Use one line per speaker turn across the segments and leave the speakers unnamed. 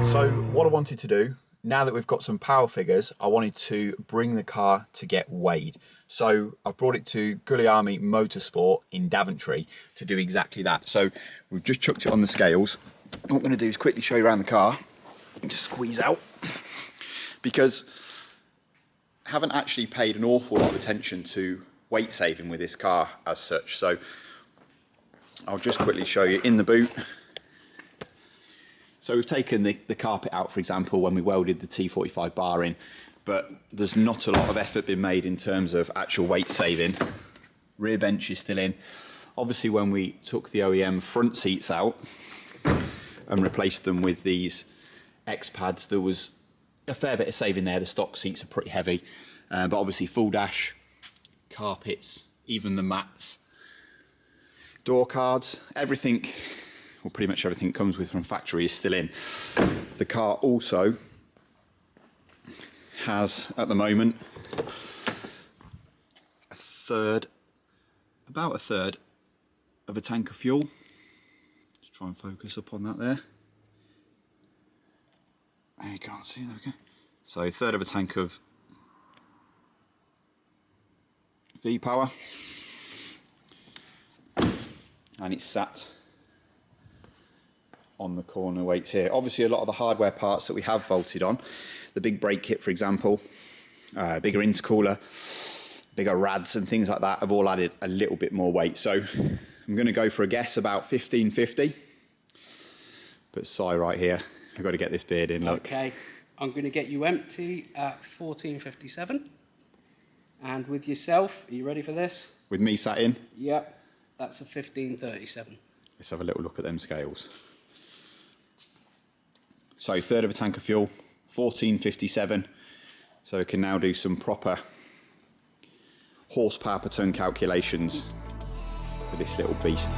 So what I wanted to do, now that we've got some power figures, I wanted to bring the car to get weighed. So I've brought it to Guglielmi Motorsport in Daventry to do exactly that. So we've just chucked it on the scales. What I'm going to do is quickly show you around the car and just squeeze out, because I haven't actually paid an awful lot of attention to weight saving with this car as such. So I'll just quickly show you in the boot. So we've taken the carpet out, for example, when we welded the T45 bar in, but there's not a lot of effort been made in terms of actual weight saving. Rear bench is still in. Obviously, when we took the OEM front seats out and replaced them with these X pads, there was a fair bit of saving there. The stock seats are pretty heavy, but obviously full dash, carpets, even the mats, door cards, everything. Well, pretty much everything comes with from factory is still in. The car also has, at the moment, about a third of a tank of fuel. Just try and focus up on that there. You can't see, there we go. So a third of a tank of VPower. And it's sat on the corner weights here. Obviously a lot of the hardware parts that we have bolted on, the big brake kit for example, bigger intercooler, bigger rads and things like that have all added a little bit more weight. So I'm going to go for a guess about 1550. But Si right here, I've got to get this beard in, look.
Okay, I'm going to get you empty at 1457. And with yourself, are you ready for this?
With me sat in?
Yep, that's a 1537.
Let's have a little look at them scales. So third of a tank of fuel, 1457. So we can now do some proper horsepower per tonne calculations with this little beast.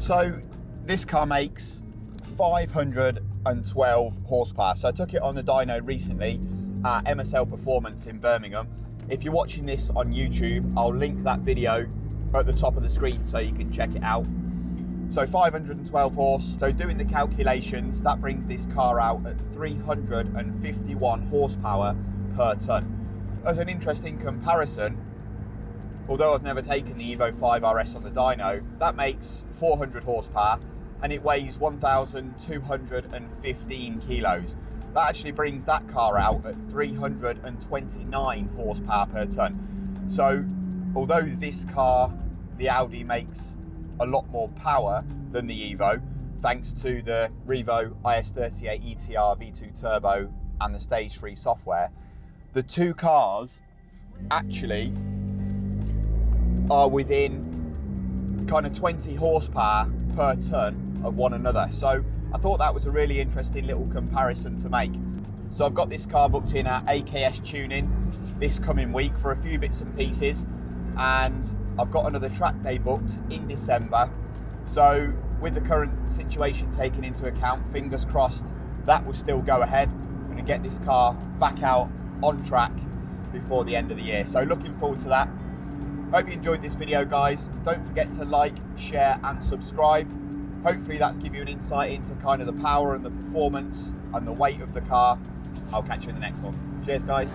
So this car makes 512 horsepower. So I took it on the dyno recently at MSL Performance in Birmingham. If you're watching this on YouTube, I'll link that video at the top of the screen so you can check it out. So 512 horse, so doing the calculations, that brings this car out at 351 horsepower per tonne. As an interesting comparison, although I've never taken the Evo 5 RS on the dyno, that makes 400 horsepower and it weighs 1,215 kilos. That actually brings that car out at 329 horsepower per tonne. So although this car, the Audi, makes a lot more power than the Evo, thanks to the REVO IS38 ETR V2 Turbo and the Stage 3 software, the two cars actually are within kind of 20 horsepower per tonne of one another. So I thought that was a really interesting little comparison to make. So I've got this car booked in at AKS Tuning this coming week for a few bits and pieces, and I've got another track day booked in December. So with the current situation taken into account, fingers crossed that will still go ahead. I'm going to get this car back out on track before the end of the year. So looking forward to that. Hope you enjoyed this video, guys. Don't forget to like, share and subscribe. Hopefully that's given you an insight into kind of the power and the performance and the weight of the car. I'll catch you in the next one. Cheers, guys.